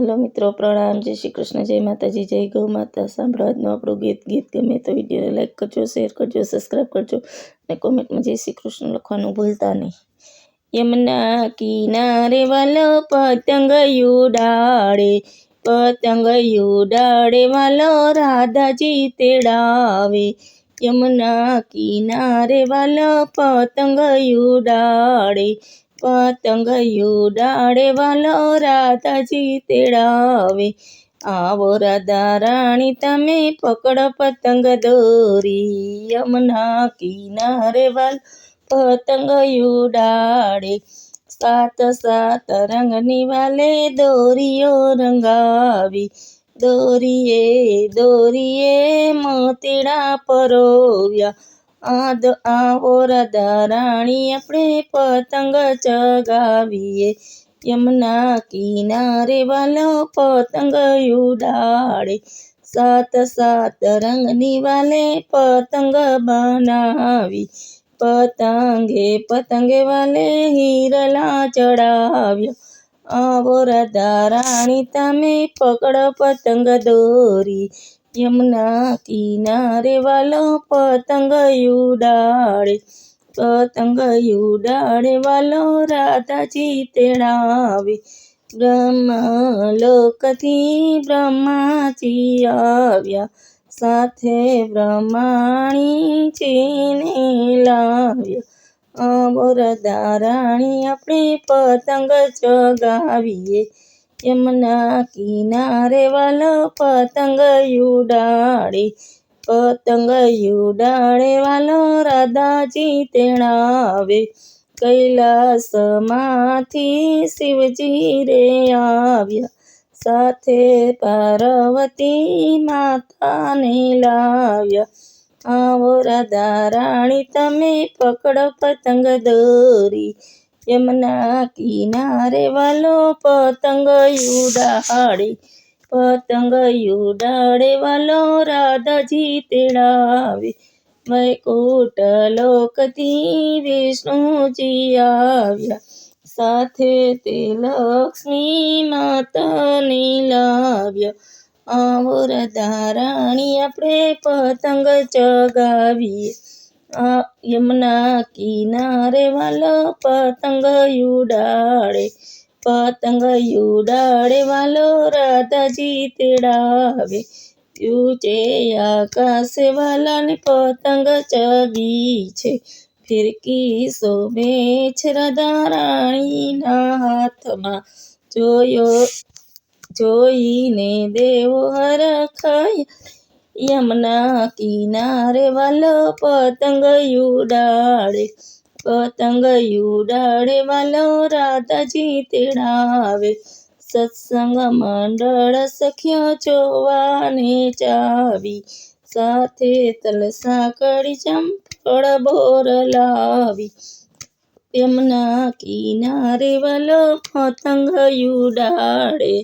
Hello मित्रों, प्रणाम। जय श्री कृष्ण, जय माताजी, जय गौ माता। सांभळो આજનું આપણું ગીત ગમે તો વિડીયોને લાઈક કરજો, શેર કરજો, સબસ્ક્રાઈબ કરજો અને કોમેન્ટમાં જય શ્રી કૃષ્ણ લખવાનું ભૂલતા નહીં। યમુના કિનારે વાલો પતંગ ઉડાડે, પતંગ ઉડાડે વાલો રાધાજી તેડાવે। યમુના કિનારે વાલો પતંગ ઉડાડે, પતંગ ઉડાડે વાલો રાધાજી તેડાવે। આવો રાધા રાણી તમે પકડો પતંગ દોરી, યમુના કિનારે વાલો પતંગ ઉડાડે। સાત સાત રંગની વાલે દોરીઓ રંગાવી, દોરીએ દોરીએ મોતીડા પરોવ્યા। આવો રાધા રાણી આપણે પતંગ ચગાવીએ, યમુના કિનારે વાલો પતંગ ઉડાડે। સાત સાત રંગની વાલે પતંગ બનાવી, પતંગે પતંગે વાલે હિરલા ચડાવ્યા। આવો રાધા રાણી તમે પકડો પતંગ દોરી, યમુના કિનારે વાલો પતંગ ઉડાડે, પતંગ ઉડાડે વાલો રાધાજી તેડાવે। બ્રહ્મલોકથી બ્રહ્માજી આવ્યા, સાથે બ્રહ્માણીજીને લાવ્યા। આવો રાધા રાણી આપણે પતંગ ચગાવીએ, યમુના કિનારે વાલો પતંગ ઉડાડે, પતંગ ઉડાડે વાલો રાધાજી તેડાવે। કૈલાસમાંથી શિવજી રે આવ્યા, સાથે પાર્વતી માતાને લાવ્યા। આવો રાધા રાણી તમે પકડો પતંગ દોરી, યમુના કિનારે વાલો પતંગ ઉડાડે, પતંગ ઉડાડે વાલો રાધાજી તેડાવે। વૈકુંઠ લોકથી વિષ્ણુજી આવ્યા, સાથે તે લક્ષ્મી માતાને લાવ્યા। આવો રાધા રાણી આપણે પતંગ ચગાવીએ, યમુના કિનારે વાલો પતંગ ઉડાડે, પતંગ ઉડાડે વાલો રાધાજી તેડાવે। ઊંચે આકાશે વાલાને પતંગ ચગી છે, ફિરકી શોભે છે રાધા રાણીના હાથમાં। જોઈને દેવો હરખાયા, યમુના કિનારે વાલો પતંગ ઉડાડે, પતંગ ઉડાડે વાલો રાધાજી તેડાવે। સત્સંગ મંડળ સખ્યો જોવાને જાવી, સાથે તલ સાંકળી ચંપળ બોર લાવી। યમુના કિનારે વાલો પતંગ ઉડાડે।